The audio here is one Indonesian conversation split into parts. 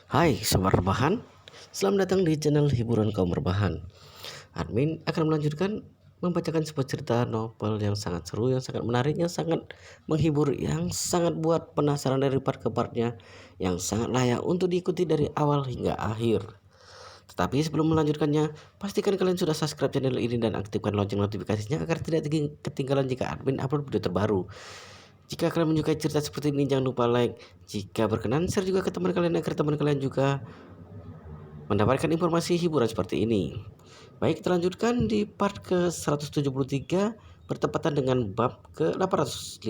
Hai Sobat Rebahan, selamat datang di channel hiburan kaum rebahan. Admin akan melanjutkan membacakan sebuah cerita novel yang sangat seru, yang sangat menarik, yang sangat menghibur, yang sangat buat penasaran dari part ke partnya, yang sangat layak untuk diikuti dari awal hingga akhir. Tetapi sebelum melanjutkannya, pastikan kalian sudah subscribe channel ini dan aktifkan lonceng notifikasinya agar tidak ketinggalan jika admin upload video terbaru. Jika kalian menyukai cerita seperti ini, jangan lupa like. Jika berkenan, share juga ke teman kalian agar teman kalian juga mendapatkan informasi hiburan seperti ini. Baik, kita lanjutkan di part ke-173 bertepatan dengan bab ke-815.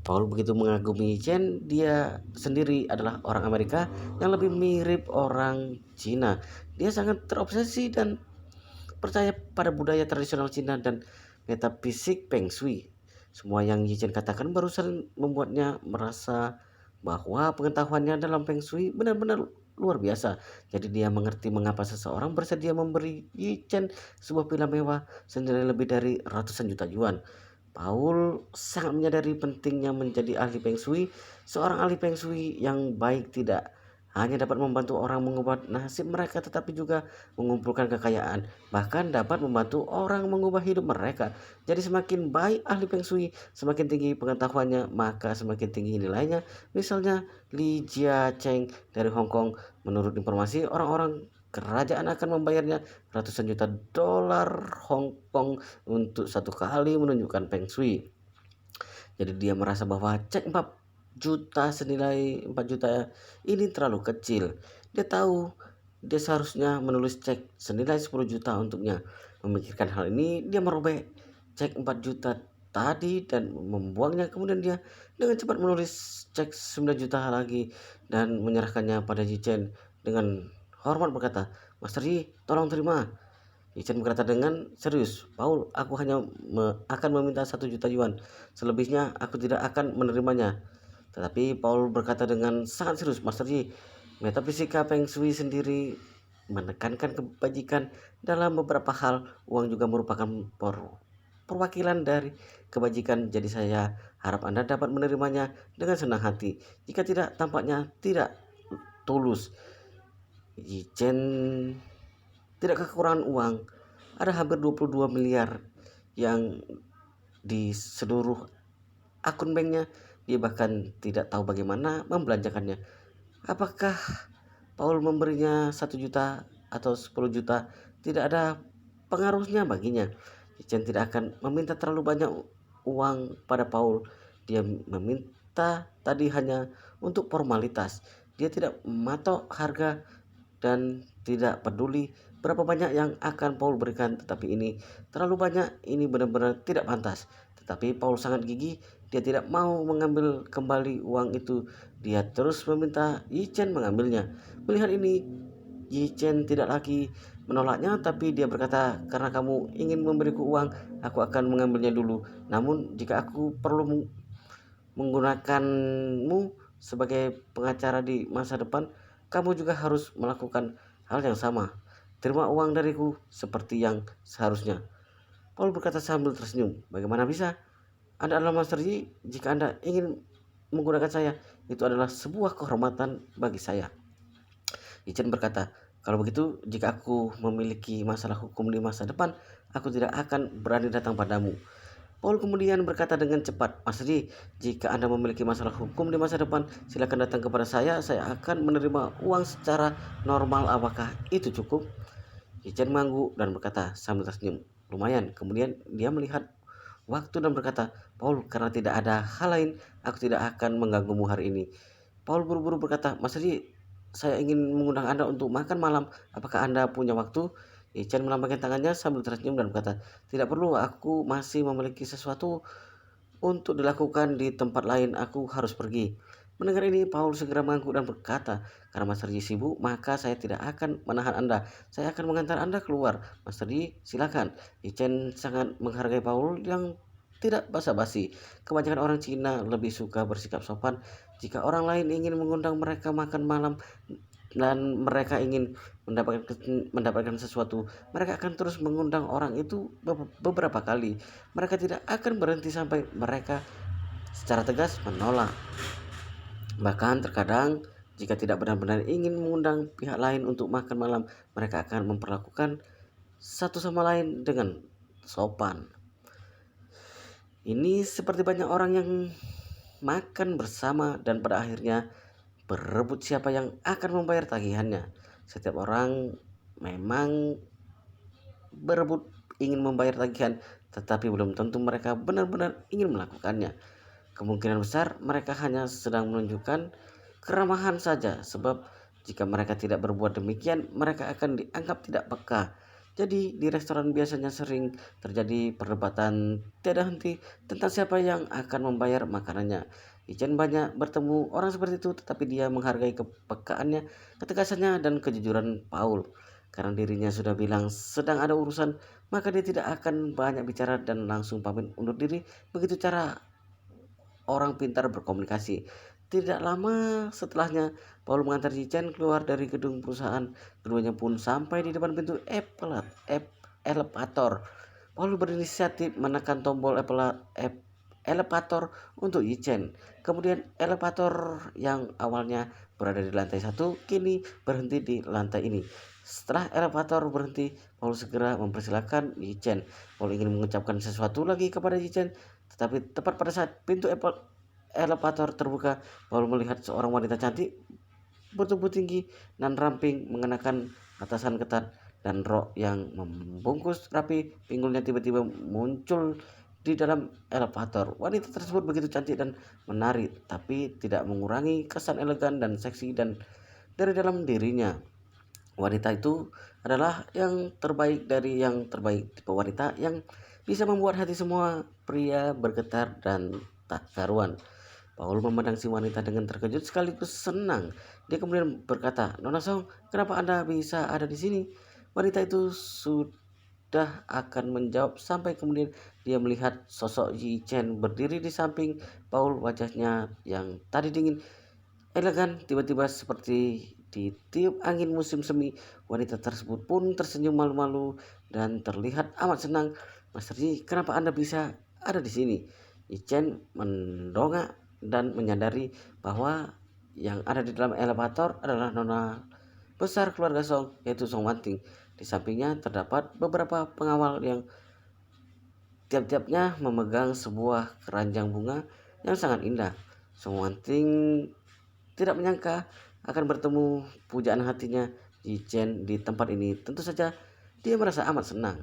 Paul begitu mengagumi Chen, dia sendiri adalah orang Amerika yang lebih mirip orang Cina. Dia sangat terobsesi dan percaya pada budaya tradisional Cina dan metafisik Feng Shui. Semua yang Chen katakan barusan membuatnya merasa bahwa pengetahuannya dalam Feng Shui benar-benar luar biasa. Jadi dia mengerti mengapa seseorang bersedia memberi Chen sebuah villa mewah senilai lebih dari ratusan juta yuan. Paul sangat menyadari pentingnya menjadi ahli Feng Shui. Seorang ahli Feng Shui yang baik tidak hanya dapat membantu orang mengubah nasib mereka, tetapi juga mengumpulkan kekayaan, bahkan dapat membantu orang mengubah hidup mereka. Jadi semakin baik ahli Feng Shui, semakin tinggi pengetahuannya, maka semakin tinggi nilainya. Misalnya Li Jiacheng dari Hong Kong, menurut informasi orang-orang kerajaan akan membayarnya ratusan juta dolar Hong Kong untuk satu kali menunjukkan Feng Shui. Jadi dia merasa bahwa cek 4 juta senilai 4 juta ini terlalu kecil. Dia tahu dia seharusnya menulis cek senilai 10 juta untuknya. Memikirkan hal ini, dia merobek cek 4 juta tadi dan membuangnya. Kemudian dia dengan cepat menulis cek 9 juta lagi dan menyerahkannya pada Jichen dengan hormat berkata, "Master Yi, tolong terima." Jichen berkata dengan serius, "Paul, aku hanya akan meminta 1 juta yuan. Selebihnya aku tidak akan menerimanya." Tetapi Paul berkata dengan sangat serius, "Master Yi, metafisika Feng Shui sendiri menekankan kebajikan dalam beberapa hal. Uang juga merupakan perwakilan dari kebajikan. Jadi saya harap Anda dapat menerimanya dengan senang hati. Jika tidak, tampaknya tidak tulus." Jichen tidak kekurangan uang. Ada hampir 22 miliar yang di seluruh akun banknya. Dia bahkan tidak tahu bagaimana membelanjakannya. Apakah Paul memberinya 1 juta atau 10 juta tidak ada pengaruhnya baginya. Chen tidak akan meminta terlalu banyak uang pada Paul. Dia meminta tadi hanya untuk formalitas. Dia tidak mematok harga dan tidak peduli berapa banyak yang akan Paul berikan. Tetapi ini terlalu banyak, ini benar-benar tidak pantas. Tetapi Paul sangat gigih, dia tidak mau mengambil kembali uang itu. Dia terus meminta Yichen mengambilnya. Melihat ini, Yichen tidak lagi menolaknya, tapi dia berkata, "Karena kamu ingin memberiku uang, aku akan mengambilnya dulu. Namun jika aku perlu menggunakanmu sebagai pengacara di masa depan, kamu juga harus melakukan hal yang sama. Terima uang dariku seperti yang seharusnya." Paul berkata sambil tersenyum, "Bagaimana bisa? Anda adalah Master Yi. Jika Anda ingin menggunakan saya, itu adalah sebuah kehormatan bagi saya." Yichen berkata, "Kalau begitu, jika aku memiliki masalah hukum di masa depan, aku tidak akan berani datang padamu." Paul kemudian berkata dengan cepat, "Master Yi, jika Anda memiliki masalah hukum di masa depan, silakan datang kepada saya akan menerima uang secara normal. Apakah itu cukup?" Yichen mengangguk dan berkata sambil tersenyum, "Lumayan." Kemudian dia melihat waktu dan berkata, "Paul, karena tidak ada hal lain, aku tidak akan mengganggumu hari ini." Paul buru-buru berkata, "Master Yi, saya ingin mengundang Anda untuk makan malam. Apakah Anda punya waktu?" Chen melambaikan tangannya sambil tersenyum dan berkata, "Tidak perlu, aku masih memiliki sesuatu untuk dilakukan di tempat lain. Aku harus pergi." Mendengar ini, Paul segera mengangguk dan berkata, "Karena Master Yi sibuk, maka saya tidak akan menahan Anda. Saya akan mengantar Anda keluar. Master Yi, silakan." Chen sangat menghargai Paul yang tidak basa-basi. Kebanyakan orang Cina lebih suka bersikap sopan. Jika orang lain ingin mengundang mereka makan malam dan mereka ingin mendapatkan sesuatu, mereka akan terus mengundang orang itu beberapa kali. Mereka tidak akan berhenti sampai mereka secara tegas menolak. Bahkan terkadang Jika tidak benar-benar ingin mengundang pihak lain untuk makan malam, mereka akan memperlakukan satu sama lain dengan sopan. Ini seperti banyak orang yang makan bersama dan pada akhirnya berebut siapa yang akan membayar tagihannya. Setiap orang memang berebut ingin membayar tagihan, tetapi belum tentu mereka benar-benar ingin melakukannya. Kemungkinan besar mereka hanya sedang menunjukkan keramahan saja, sebab jika mereka tidak berbuat demikian, mereka akan dianggap tidak peka. Jadi di restoran biasanya sering terjadi perdebatan tiada henti tentang siapa yang akan membayar makanannya. Ijen banyak bertemu orang seperti itu, tetapi dia menghargai kepekaannya, ketegasannya, dan kejujuran Paul. Karena dirinya sudah bilang sedang ada urusan, maka dia tidak akan banyak bicara dan langsung pamit undur diri. Begitu cara orang pintar berkomunikasi. Tidak lama setelahnya, Paul mengantar Yichen keluar dari gedung perusahaan. Keduanya pun sampai di depan pintu elevator. Paul berinisiatif menekan tombol elevator untuk Yichen. Kemudian elevator yang awalnya berada di lantai 1 kini berhenti di lantai ini. Setelah elevator berhenti, Paul segera mempersilahkan Yichen. Paul ingin mengucapkan sesuatu lagi kepada Yichen, tetapi tepat pada saat pintu elevator terbuka, Paul melihat seorang wanita cantik bertubuh tinggi dan ramping mengenakan atasan ketat dan rok yang membungkus rapi. Pinggulnya tiba-tiba muncul di dalam elevator. Wanita tersebut begitu cantik dan menarik, tapi tidak mengurangi kesan elegan dan seksi dan dari dalam dirinya. Wanita itu adalah yang terbaik dari yang terbaik, tipe wanita yang bisa membuat hati semua pria bergetar dan tak karuan. Paul memandang si wanita dengan terkejut sekaligus senang. Dia kemudian berkata, "Nona Song, kenapa Anda bisa ada di sini?" Wanita itu sudah akan menjawab sampai kemudian dia melihat sosok Yi Chen berdiri di samping Paul. Wajahnya yang tadi dingin, elegan, tiba-tiba seperti ditiup angin musim semi. Wanita tersebut pun tersenyum malu-malu dan terlihat amat senang. "Master Yi, kenapa Anda bisa ada di sini?" Yi Chen mendongak dan menyadari bahwa yang ada di dalam elevator adalah nona besar keluarga Song, yaitu Song Wanting. Di sampingnya terdapat beberapa pengawal yang tiap-tiapnya memegang sebuah keranjang bunga yang sangat indah. Song Wanting tidak menyangka akan bertemu pujaan hatinya Yi Chen di tempat ini. Tentu saja dia merasa amat senang.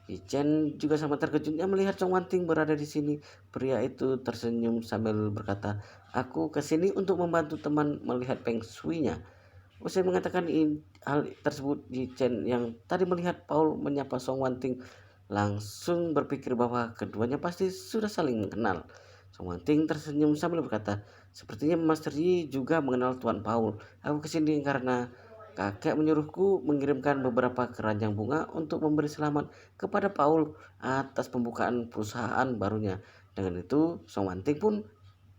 Yi Chen juga sama terkejutnya melihat Song Wanting berada di sini. Pria itu tersenyum sambil berkata, "Aku kesini untuk membantu teman melihat Feng Shui-nya." Usai mengatakan hal tersebut, Yi Chen yang tadi melihat Paul menyapa Song Wanting langsung berpikir bahwa keduanya pasti sudah saling mengenal. Song Wanting tersenyum sambil berkata, "Sepertinya Master Yi juga mengenal Tuan Paul. Aku kesini karena kakek menyuruhku mengirimkan beberapa keranjang bunga untuk memberi selamat kepada Paul atas pembukaan perusahaan barunya." Dengan itu, Song Wanting pun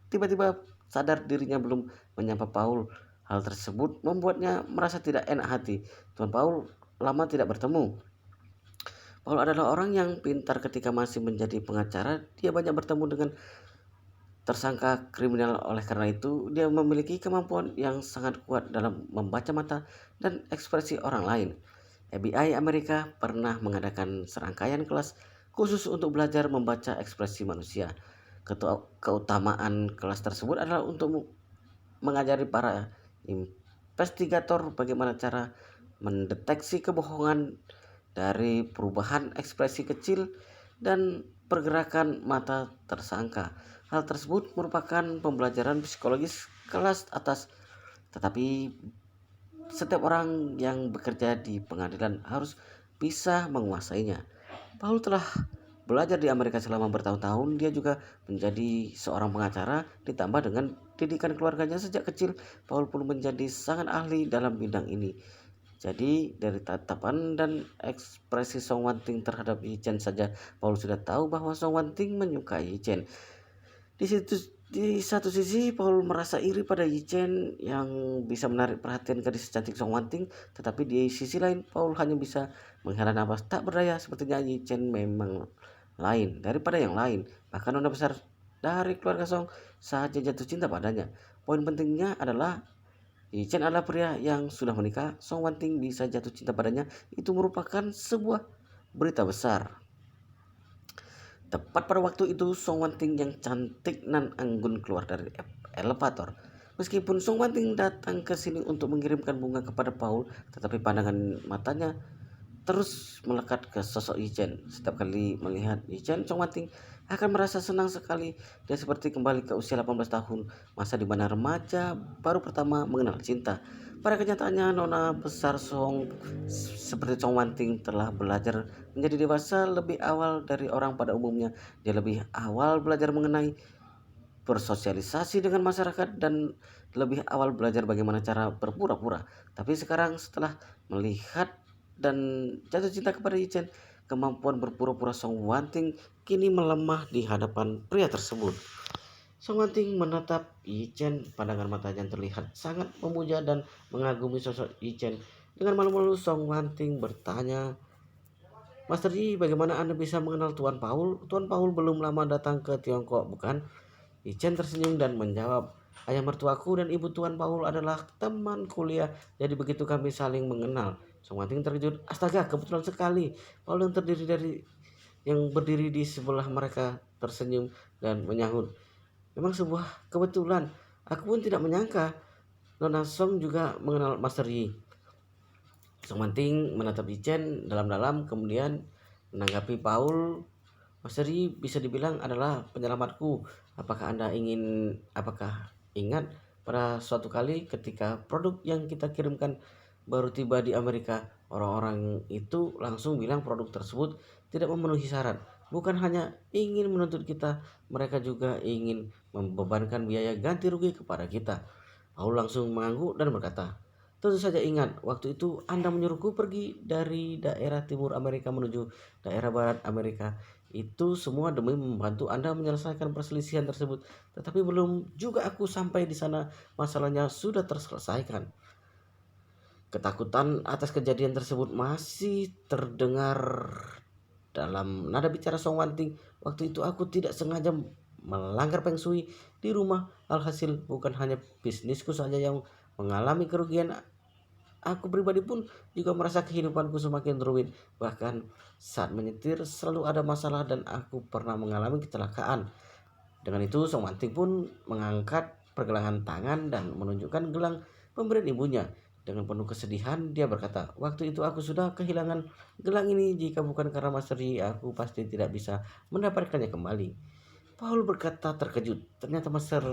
tiba-tiba sadar dirinya belum menyapa Paul. Hal tersebut membuatnya merasa tidak enak hati. Tuan Paul lama tidak bertemu. Paul adalah orang yang pintar ketika masih menjadi pengacara. Dia banyak bertemu dengan tersangka kriminal, oleh karena itu dia memiliki kemampuan yang sangat kuat dalam membaca mata dan ekspresi orang lain. FBI Amerika pernah mengadakan serangkaian kelas khusus untuk belajar membaca ekspresi manusia. Keutamaan kelas tersebut adalah untuk mengajari para investigator bagaimana cara mendeteksi kebohongan dari perubahan ekspresi kecil dan pergerakan mata tersangka. Hal tersebut merupakan pembelajaran psikologis kelas atas, tetapi setiap orang yang bekerja di pengadilan harus bisa menguasainya. Paul telah belajar di Amerika selama bertahun-tahun. Dia juga menjadi seorang pengacara, ditambah dengan didikan keluarganya sejak kecil. Paul pun menjadi sangat ahli dalam bidang ini. Jadi dari tatapan dan ekspresi Song Wanting terhadap Yi Chen saja, Paul sudah tahu bahwa Song Wanting menyukai Yi Chen. Di satu sisi, Paul merasa iri pada Yi Chen yang bisa menarik perhatian gadis secantik Song Wanting, tetapi di sisi lain, Paul hanya bisa menghela nafas tak berdaya. Sepertinya Yi Chen memang lain daripada yang lain. Bahkan nona besar dari keluarga Song saja jatuh cinta padanya. Poin pentingnya adalah Yi Chen adalah pria yang sudah menikah. Song Wanting bisa jatuh cinta padanya. Itu merupakan sebuah berita besar. Tepat pada waktu itu, Song Wanting yang cantik nan anggun keluar dari elevator. Meskipun Song Wanting datang ke sini untuk mengirimkan bunga kepada Paul, tetapi pandangan matanya terus melekat ke sosok Yi Chen. Setiap kali melihat Yi Chen, Song Wanting akan merasa senang sekali. Dia seperti kembali ke usia 18 tahun, masa di mana remaja baru pertama mengenal cinta. Pada kenyataannya, Nona besar seperti Song Wanting telah belajar menjadi dewasa lebih awal dari orang pada umumnya. Dia lebih awal belajar mengenai bersosialisasi dengan masyarakat dan lebih awal belajar bagaimana cara berpura-pura. Tapi sekarang setelah melihat dan jatuh cinta kepada Yi Chen, kemampuan berpura-pura Song Wanting kini melemah di hadapan pria tersebut. Song Wanting menatap Yi Chen, pandangan matanya terlihat sangat memuja dan mengagumi sosok Yi Chen. Dengan malu-malu Song Wanting bertanya, "Master Yi, bagaimana Anda bisa mengenal Tuan Paul? Tuan Paul belum lama datang ke Tiongkok, bukan?" Yi Chen tersenyum dan menjawab, "Ayah mertuaku dan ibu Tuan Paul adalah teman kuliah, jadi begitu kami saling mengenal." Song Wanting terkejut, "Astaga, kebetulan sekali." Paul yang berdiri di sebelah mereka tersenyum dan menyahut, "Memang sebuah kebetulan. Aku pun tidak menyangka Nona Song juga mengenal Master Yi." Song Wanting menatap Yi Chen dalam-dalam, kemudian menanggapi Paul, "Master Yi bisa dibilang adalah penyelamatku. Apakah ingat pada suatu kali ketika produk yang kita kirimkan baru tiba di Amerika, orang-orang itu langsung bilang produk tersebut tidak memenuhi syarat. Bukan hanya ingin menuntut kita, mereka juga ingin membebankan biaya ganti rugi kepada kita." Paul langsung mengangguk dan berkata, "Tentu saja ingat, waktu itu Anda menyuruhku pergi dari daerah timur Amerika menuju daerah barat Amerika. Itu semua demi membantu Anda menyelesaikan perselisihan tersebut. Tetapi belum juga aku sampai di sana, masalahnya sudah terselesaikan." Ketakutan atas kejadian tersebut masih terdengar dalam nada bicara Song Wanting. "Waktu itu aku tidak sengaja melanggar Feng Shui di rumah. Alhasil bukan hanya bisnisku saja yang mengalami kerugian, aku pribadi pun juga merasa kehidupanku semakin rumit. Bahkan saat menyetir selalu ada masalah dan aku pernah mengalami kecelakaan." Dengan itu Song Wanting pun mengangkat pergelangan tangan dan menunjukkan gelang pemberian ibunya. Dengan penuh kesedihan dia berkata, "Waktu itu aku sudah kehilangan gelang ini. Jika bukan karena Master Yi, aku pasti tidak bisa mendapatkannya kembali." Paul berkata terkejut. Ternyata Master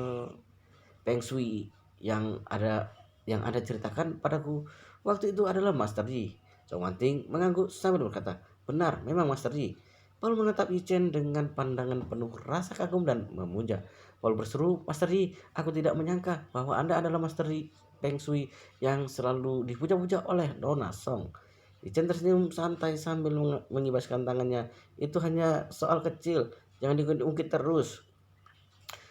Feng Shui yang ada yang Anda ceritakan padaku waktu itu adalah Master Yi. Song Wanting mengangguk sambil berkata, "Benar, memang Master Yi." Paul menatap Yi Chen dengan pandangan penuh rasa kagum dan memuja. Paul berseru, "Master Yi, aku tidak menyangka bahwa Anda adalah Master Yi Feng Shui yang selalu dipuja-puja oleh Nona Song." Yi Chen tersenyum santai sambil mengibaskan tangannya. "Itu hanya soal kecil, jangan diungkit terus."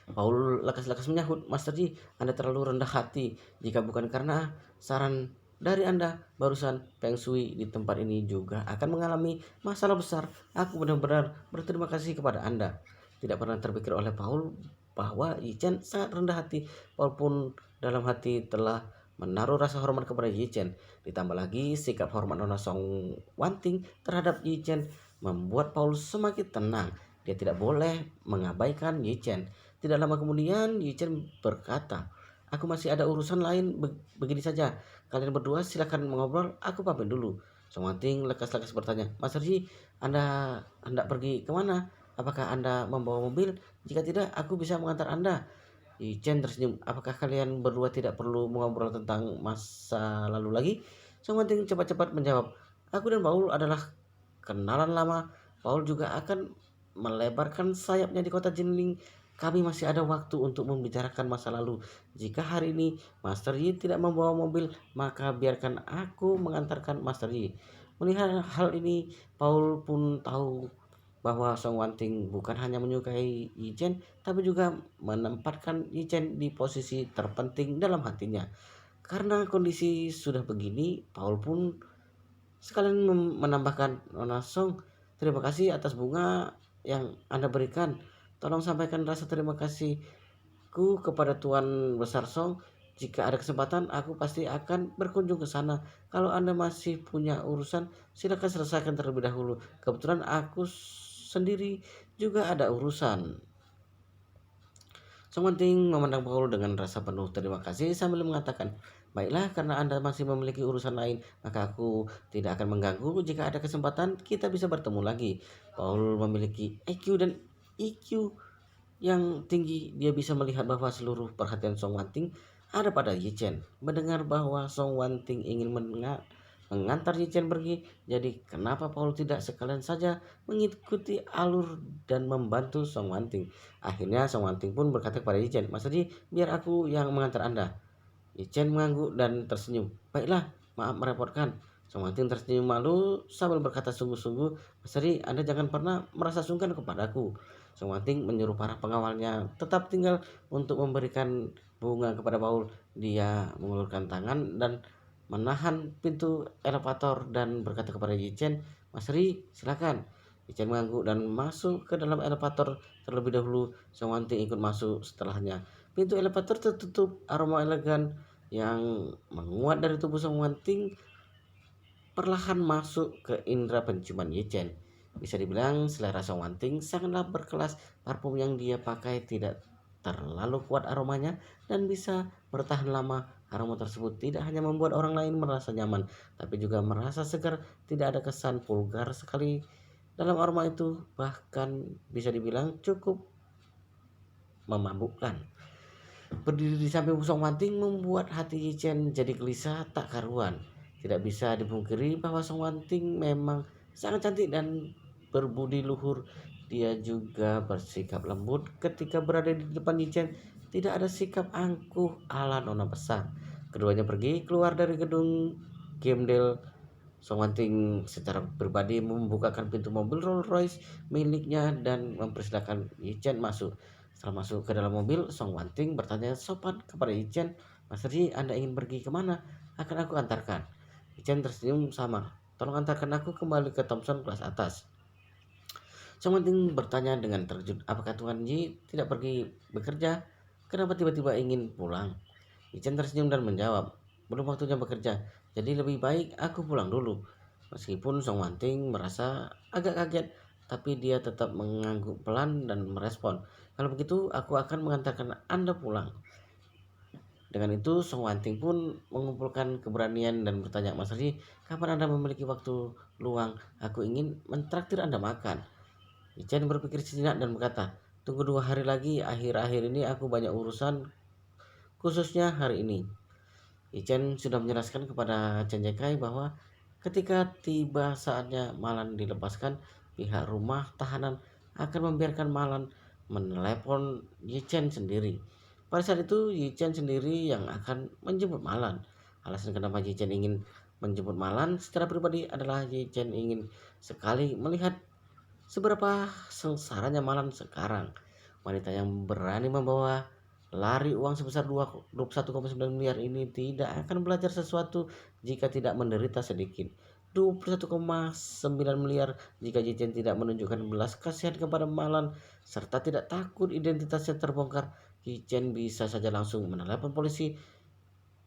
Paul lekas-lekas menyahut, "Master Ji, Anda terlalu rendah hati. Jika bukan karena saran dari Anda barusan, Feng Shui di tempat ini juga akan mengalami masalah besar. Aku benar-benar berterima kasih kepada Anda." Tidak pernah terpikir oleh Paul bahwa Yi Chen sangat rendah hati. Paul pun dalam hati telah menaruh rasa hormat kepada Yi Chen. Ditambah lagi sikap hormat Nona Song Wanting terhadap Yi Chen membuat Paul semakin tenang. Dia tidak boleh mengabaikan Yi Chen. Tidak lama kemudian Yi Chen berkata, "Aku masih ada urusan lain, begini saja. Kalian berdua silakan mengobrol, aku pamit dulu." Song Wanting lekas-lekas bertanya, "Mas Rji, Anda hendak pergi kemana? Apakah Anda membawa mobil? Jika tidak, aku bisa mengantar Anda." Yi Chen tersenyum, "Apakah kalian berdua tidak perlu mengobrol tentang masa lalu lagi?" Song Wanting cepat-cepat menjawab, "Aku dan Paul adalah kenalan lama. Paul juga akan melebarkan sayapnya di kota Jinling. Kami masih ada waktu untuk membicarakan masa lalu. Jika hari ini Master Yi tidak membawa mobil, maka biarkan aku mengantarkan Master Yi." Melihat hal ini, Paul pun tahu bahwa Song Wanting bukan hanya menyukai Yi Chen, tapi juga menempatkan Yi Chen di posisi terpenting dalam hatinya. Karena kondisi sudah begini, Paul pun sekalian menambahkan, "Nona Song, terima kasih atas bunga yang Anda berikan. Tolong sampaikan rasa terima kasihku kepada Tuan Besar Song. Jika ada kesempatan, aku pasti akan berkunjung ke sana. Kalau Anda masih punya urusan, silakan selesaikan terlebih dahulu. Kebetulan aku sendiri juga ada urusan. Sang Wanting memandang Paul dengan rasa penuh terima kasih sambil mengatakan, baiklah, karena Anda masih memiliki urusan lain, maka aku tidak akan mengganggu. Jika ada kesempatan, kita bisa bertemu lagi. Paul memiliki IQ dan EQ yang tinggi. Dia bisa melihat bahwa seluruh perhatian Song Wanting ada pada Yi Chen. Mendengar bahwa Song Wanting ingin mengantar Yi Chen pergi, jadi kenapa Paul tidak sekalian saja mengikuti alur dan membantu Song Wanting? Akhirnya Song Wanting pun berkata kepada Yi Chen, Mas Ri, biar aku yang mengantar Anda. Yi Chen mengangguk dan tersenyum. Baiklah, maaf merepotkan. Song Wanting tersenyum malu sambil berkata sungguh-sungguh, Mas Ri, Anda jangan pernah merasa sungkan kepadaku. Song Wanting menyuruh para pengawalnya tetap tinggal untuk memberikan bunga kepada Paul. Dia mengulurkan tangan dan menahan pintu elevator dan berkata kepada Yi Chen, Mas Ri, silakan. Yi Chen mengangguk dan masuk ke dalam elevator terlebih dahulu. Song Wanting ikut masuk setelahnya. Pintu elevator tertutup. Aroma elegan yang menguat dari tubuh Song Wanting perlahan masuk ke indera penciuman Yi Chen. Bisa dibilang selera Song Wanting sangatlah berkelas. Parfum yang dia pakai tidak terlalu kuat aromanya dan bisa bertahan lama. Aroma tersebut tidak hanya membuat orang lain merasa nyaman, tapi juga merasa segar. Tidak ada kesan vulgar sekali dalam aroma itu, bahkan bisa dibilang cukup memabukkan. Berdiri di samping Song Wanting membuat hati Yi Chen jadi gelisah tak karuan. Tidak bisa dipungkiri bahwa Song Wanting memang sangat cantik dan berbudi luhur. Dia juga bersikap lembut ketika berada di depan Yi Chen. Tidak ada sikap angkuh ala nona besar. Keduanya pergi keluar dari gedung Gemdel. Song Wanting secara pribadi membukakan pintu mobil Rolls Royce miliknya dan mempersilahkan Yi Chen masuk. Setelah masuk ke dalam mobil, Song Wanting bertanya sopan kepada Yi Chen, Mas Ri, Anda ingin pergi kemana? Akan aku antarkan. Yi Chen tersenyum samar. Tolong antarkan aku kembali ke Thompson kelas atas. Song Wanting bertanya dengan terkejut, apakah Tuan Yi tidak pergi bekerja? Kenapa tiba-tiba ingin pulang? Yi Chen tersenyum dan menjawab, belum waktunya bekerja, jadi lebih baik aku pulang dulu. Meskipun Song Wanting merasa agak kaget, tapi dia tetap mengangguk pelan dan merespon, kalau begitu aku akan mengantarkan Anda pulang. Dengan itu Song Wanting pun mengumpulkan keberanian dan bertanya, Mas Ri, kapan Anda memiliki waktu luang? Aku ingin mentraktir Anda makan. Yi Chen berpikir sejenak dan berkata, tunggu 2 hari lagi, akhir-akhir ini aku banyak urusan, khususnya hari ini. Yi Chen sudah menjelaskan kepada Chen Jekai bahwa ketika tiba saatnya Malan dilepaskan, pihak rumah tahanan akan membiarkan Malan menelepon Yi Chen sendiri. Pada saat itu Yi Chen sendiri yang akan menjemput Malan. Alasan kenapa Yi Chen ingin menjemput Malan secara pribadi adalah Yi Chen ingin sekali melihat seberapa sengsaranya Malan sekarang. Wanita yang berani membawa lari uang sebesar 21,9 miliar ini tidak akan belajar sesuatu jika tidak menderita sedikit. 21,9 miliar jika Yi Chen tidak menunjukkan belas kasihan kepada Malan serta tidak takut identitasnya terbongkar. Yi Chen bisa saja langsung menelepon polisi.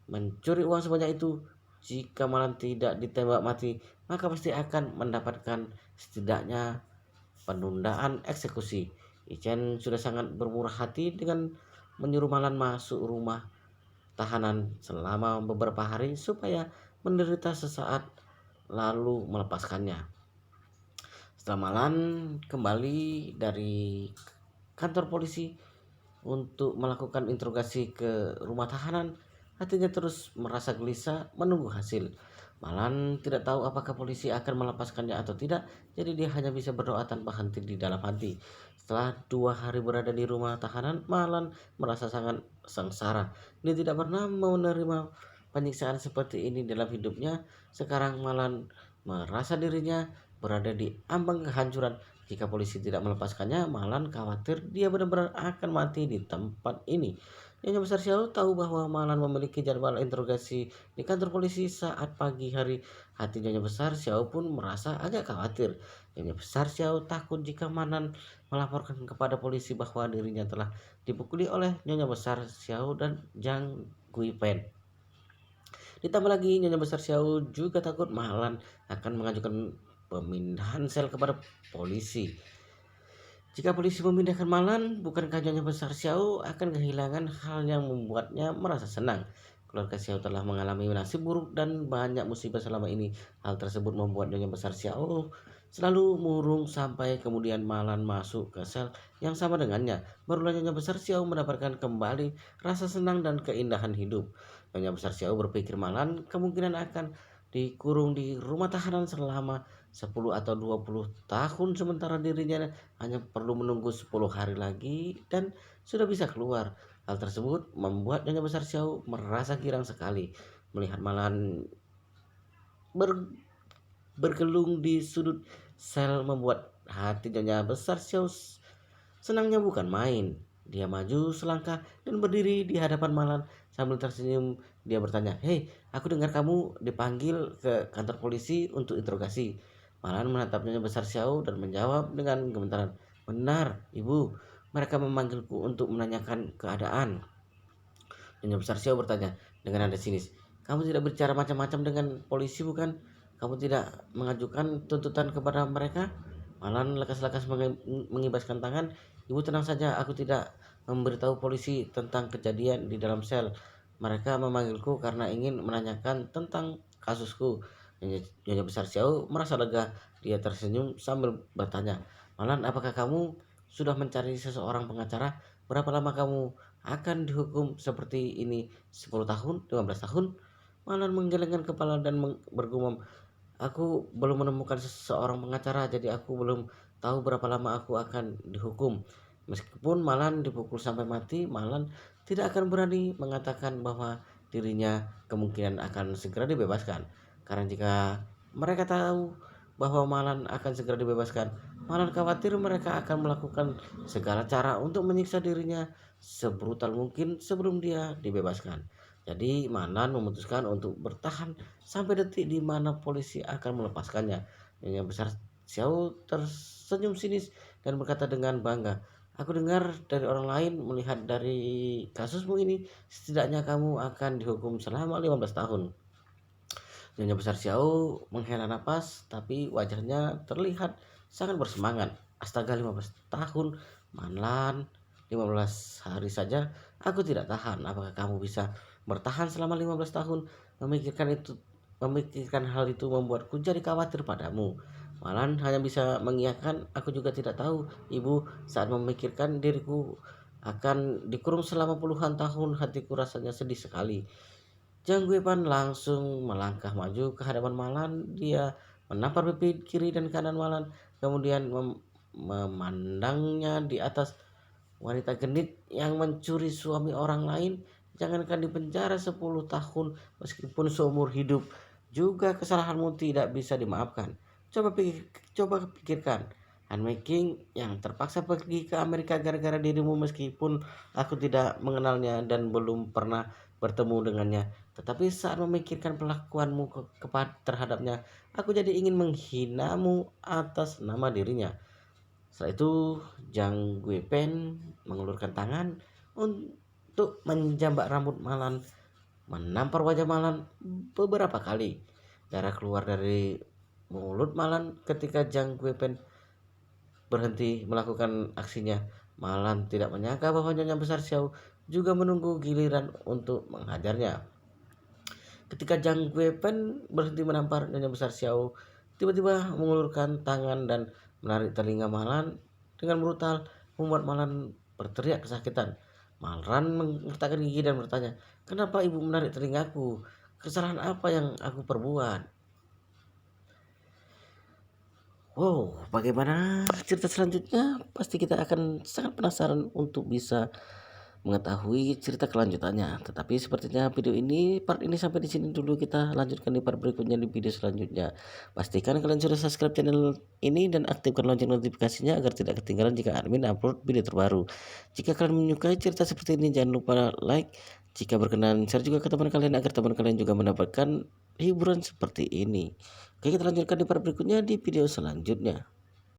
Mencuri uang sebanyak itu, jika Malan tidak ditembak mati, maka pasti akan mendapatkan setidaknya penundaan eksekusi. Yi Chen sudah sangat bermurah hati dengan menyuruh Malan masuk rumah tahanan selama beberapa hari supaya menderita sesaat lalu melepaskannya. Setelah Malan kembali dari kantor polisi untuk melakukan interogasi ke rumah tahanan, hatinya terus merasa gelisah menunggu hasil. Malan tidak tahu apakah polisi akan melepaskannya atau tidak, jadi dia hanya bisa berdoa tanpa henti di dalam hati. Setelah 2 hari berada di rumah tahanan, Malan merasa sangat sengsara. Dia tidak pernah menerima penyiksaan seperti ini dalam hidupnya. Sekarang Malan merasa dirinya berada di ambang kehancuran. Jika polisi tidak melepaskannya, Malan khawatir dia benar-benar akan mati di tempat ini. Nyonya Besar Xiao tahu bahwa Malan memiliki jadwal interogasi di kantor polisi saat pagi hari. Hati Nyonya Besar Xiao pun merasa agak khawatir. Nyonya Besar Xiao takut jika Malan melaporkan kepada polisi bahwa dirinya telah dipukuli oleh Nyonya Besar Xiao dan Zhang Gui Pen. Ditambah lagi Nyonya Besar Xiao juga takut Malan akan mengajukan pemindahan sel kepada polisi. Jika polisi memindahkan Malan, bukankah Nyonya Besar Xiao akan kehilangan hal yang membuatnya merasa senang? Keluarga Xiao telah mengalami nasib buruk dan banyak musibah selama ini. Hal tersebut membuat Nyonya Besar Xiao selalu murung sampai kemudian Malan masuk ke sel yang sama dengannya. Barulah Nyonya Besar Xiao mendapatkan kembali rasa senang dan keindahan hidup. Nyonya Besar Xiao berpikir Malan kemungkinan akan dikurung di rumah tahanan selama 10 atau 20 tahun, sementara dirinya hanya perlu menunggu 10 hari lagi dan sudah bisa keluar. Hal tersebut membuat Nyonya Besar Xiao merasa girang sekali melihat Malan bergelung di sudut sel. Membuat hati Nyonya Besar Xiao senangnya bukan main. Dia maju selangkah dan berdiri di hadapan Malan sambil tersenyum. Dia bertanya, "Hei, aku dengar kamu dipanggil ke kantor polisi untuk interogasi." Malan menatapnya Besar Xiao dan menjawab dengan gemetaran, "Benar, Ibu. Mereka memanggilku untuk menanyakan keadaan." Nyonya Besar Xiao bertanya dengan nada sinis, "Kamu tidak bicara macam-macam dengan polisi, bukan? Kamu tidak mengajukan tuntutan kepada mereka?" Malan lekas-lekas mengibaskan tangan. "Ibu tenang saja, aku tidak memberitahu polisi tentang kejadian di dalam sel. Mereka memanggilku karena ingin menanyakan tentang kasusku." Nyonya Besar Xiao merasa lega. Dia tersenyum sambil bertanya, "Malan, apakah kamu sudah mencari seseorang pengacara? Berapa lama kamu akan dihukum seperti ini? 10 tahun? 15 tahun?" Malan menggelengkan kepala dan bergumam, "Aku belum menemukan seseorang pengacara, jadi aku belum tahu berapa lama aku akan dihukum." Meskipun Malan dipukul sampai mati, Malan tidak akan berani mengatakan bahwa dirinya kemungkinan akan segera dibebaskan. Karena jika mereka tahu bahwa Malan akan segera dibebaskan, Malan khawatir mereka akan melakukan segala cara untuk menyiksa dirinya sebrutal mungkin sebelum dia dibebaskan. Jadi Malan memutuskan untuk bertahan sampai detik di mana polisi akan melepaskannya. Nyonya Besar Xiao tersenyum sinis dan berkata dengan bangga, "Aku dengar dari orang lain, melihat dari kasusmu ini, setidaknya kamu akan dihukum selama 15 tahun." Nyonya Besar Xiao menghela napas, tapi wajahnya terlihat sangat bersemangat. "Astaga, 15 tahun, Manlan. 15 hari saja aku tidak tahan. Apakah kamu bisa bertahan selama 15 tahun? Memikirkan hal itu membuatku jadi khawatir padamu." Malan hanya bisa mengiyakan. "Aku juga tidak tahu, Ibu. Saat memikirkan diriku akan dikurung selama puluhan tahun, hatiku rasanya sedih sekali." Jang Guipan langsung melangkah maju ke hadapan Malan. Dia menampar pipi kiri dan kanan Malan, kemudian memandangnya di atas. "Wanita genit yang mencuri suami orang lain, jangankan dipenjara 10 tahun, meskipun seumur hidup juga kesalahanmu tidak bisa dimaafkan. Coba pikirkan, Han Making yang terpaksa pergi ke Amerika gara-gara dirimu, meskipun aku tidak mengenalnya dan belum pernah bertemu dengannya. Tetapi saat memikirkan perlakuanmu terhadapnya, aku jadi ingin menghinamu atas nama dirinya." Setelah itu Zhang Guipen mengulurkan tangan untuk menjambak rambut Malan, menampar wajah Malan beberapa kali. Darah keluar dari mulut Malan ketika Zhang Guipen berhenti melakukan aksinya. Malan tidak menyangka bahwa Nyonya Besar Xiao juga menunggu giliran untuk menghajarnya. Ketika Zhang Guipen berhenti menampar, Nyonya Besar Xiao tiba-tiba mengulurkan tangan dan menarik telinga Malan dengan brutal, membuat Malan berteriak kesakitan. Malan menggertakkan gigi dan bertanya, "Kenapa Ibu menarik telingaku? Kesalahan apa yang aku perbuat?" Wow, bagaimana cerita selanjutnya? Pasti kita akan sangat penasaran untuk bisa mengetahui cerita kelanjutannya. Tetapi sepertinya part ini sampai di sini dulu. Kita lanjutkan di part berikutnya di video selanjutnya. Pastikan kalian sudah subscribe channel ini dan aktifkan lonceng notifikasinya agar tidak ketinggalan jika admin upload video terbaru. Jika kalian menyukai cerita seperti ini, jangan lupa like. Jika berkenan, share juga ke teman kalian agar teman kalian juga mendapatkan hiburan seperti ini. Oke, kita lanjutkan di part berikutnya di video selanjutnya.